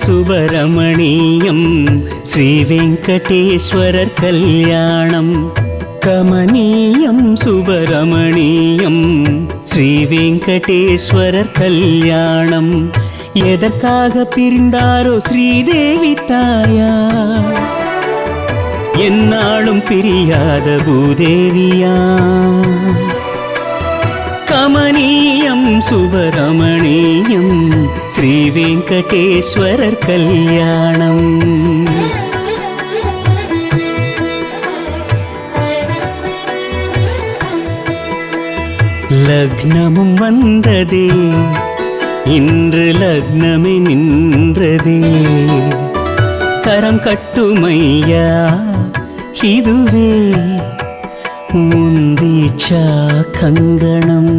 സുബ്രഹ്മണ്യം ശ്രീ വെങ്കടേശ്വരർ കല്യാണം. കമനീയം സുബ്രഹ്മണ്യം ശ്രീ வெங்கடேஸ்வரர் கல்யாணம். எதற்காக பிரிந்தாரோ ஸ்ரீதேவி தாயா, என்னாலும் பிரியாத பூதேவியா. கமனீயம் சுப்ரமணியம் ஸ்ரீ வெங்கடேஸ்வரர் கல்யாணம். லக்னமும் வந்ததே, இன்று லக்னமே நின்றதே. கரம் கட்டுமையா இதுவே முந்தீச்சா கங்கணம்.